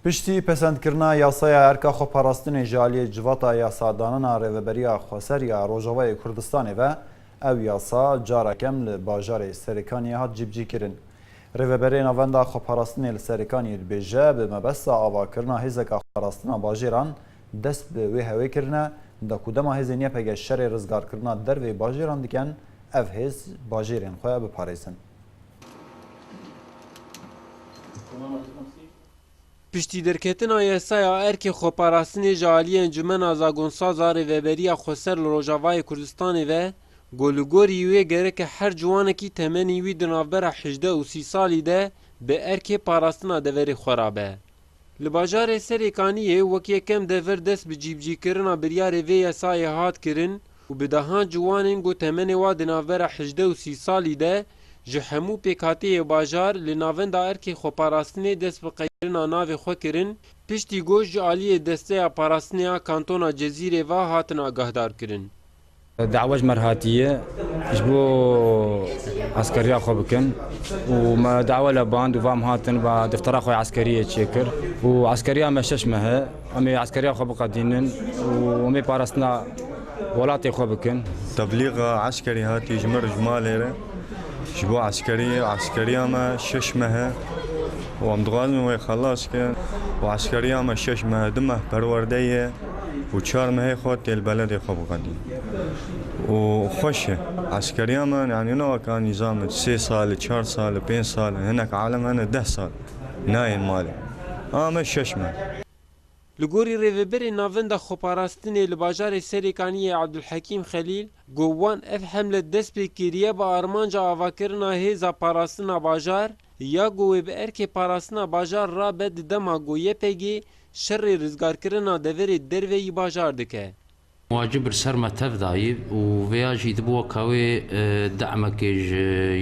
Piştî pesendkirina yasaya erka xweparastinê ji aliyê civata yasadanina rêveberiya Xweser ya Rojavayê Kurdistanê ve ev yasa carekem li bajarê Serêkaniyê hat cîbcîkirin. Rêveberê navenda xweparastinê li Serêkaniyê dibêje bi mebesta avakirina hêzeka xweparastina bajêran dest bi wê hewê kirine da ku dema hêzên yê pege şerê rizgarkirina dervê bajêran dikin ev hêz bajêrên xwe biparêzin. Piştî derketina yasaya erkê xweparastinê ji aliyê Encumena Zagonsaza Rêveberiya Xweser li Rojavayê Kurdistanê ve golûgorî wê gereke her ciwanekî temenî wî di navbera 18 û 30 salî de bi erkê parastina deverê xwe rabe. Li bajarê Serêkaniyê wek yekem dever dest bi cîbcîkirina biryarê vê yasayê hat kirin û bi dehan ciwanên got temenê wa di navbera 18 û 30 salî de ji hemû pêkhatiyê bajar li navenda erkê xweparastinê dest bi qeyirina navê xwe kirin, piştî goş ji aliyê desteya parastiniya kantona Cezîrê ve hatin agahdar kirin. دعوة مرهاتية جبو عسكرية خو بكن وما دعوة لباند وفام هاتن بدفترة خو عسكرية تشكر وعسكرية ما شش مها أمي عسكرية خو بقدينن وأمي بارسنا ولاتي خو بكن تبليغ عسكري هاتي جمر جماليرة جبو عسكرية ما شش مها وامدغال ما يخلص كان وعسكرية ما شش مها دمه پروردية وشار مهي خوت البلد خو بقدين وخوشه عسكرية ما يعني نوع كان نظام 3 سال 4 سال 5 سال هناك عالم هنا 10 سال ناين مالي ما ششمه Li gorî rêveberê navenda xweparastinê li bajarê Serêkaniyê Abdulhekîm Xelîl got wan ev hemle dest pê kiriye bi armanca avakirina hêza parastina bajar ya got wê bi erkê parastina bajar rabe di dema got YPG şerê rizgarkirina deverê derveyî bajar dike. واجب السر ما تفضاي وفياجي دبوا كاوي دعمك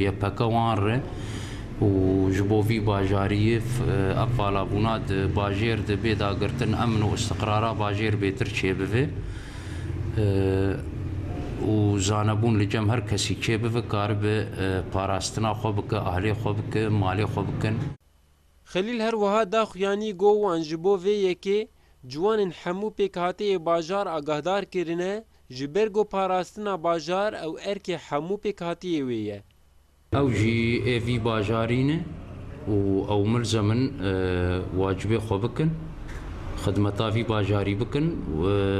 يبكا وانر وجبو في باجاري افالا بوناد باجير دبي دا قرتن امن واستقرارا باجير بيتر تشيبه وزانبون لجم هر كسي تشيبه كارب باراستنا خوبك اهلي خوبك مالي خوبكن Xelîl her wiha da xuyanî got wan ji bo vê yekê ciwanên hemû pêkhatiyê bajar agahdar kirine ji ber got parastina bajar ew erkê hemû pêkhatiyê wê ye. او جي اي في باجارين او ملزمن واجبي خو بكن خدمتا في باجاري بكن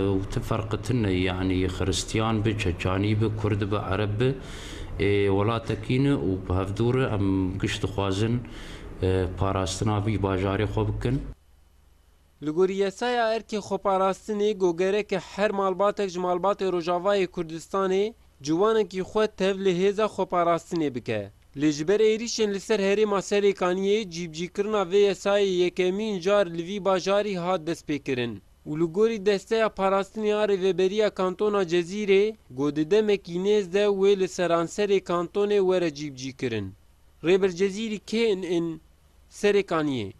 وتفرقتن يعني خريستيان بتشاني بكرد بعرب ولاتكين وبهفدور ام قشت خوازن باراستنا في باجاري خو بكن Li gorî yasaya erkê xweparastinê got gereke her malbatek ji malbatê Rojavayê Kurdistanê ciwanekî xwe tev li hêza xweparastinê bike. Lê ji ber êrişên li ser herêma Serêkaniyê cîbcîkirina vê yasayê yekemîn car li vî bajarî hat destpêkirin û li gorî desteya parastiniya rêveberiya kantona Cezîrê got di demekî nêz de wê li seranserê kantonê were cîbcîkirin. Rêber Cezîrî KNN Serêkaniyê.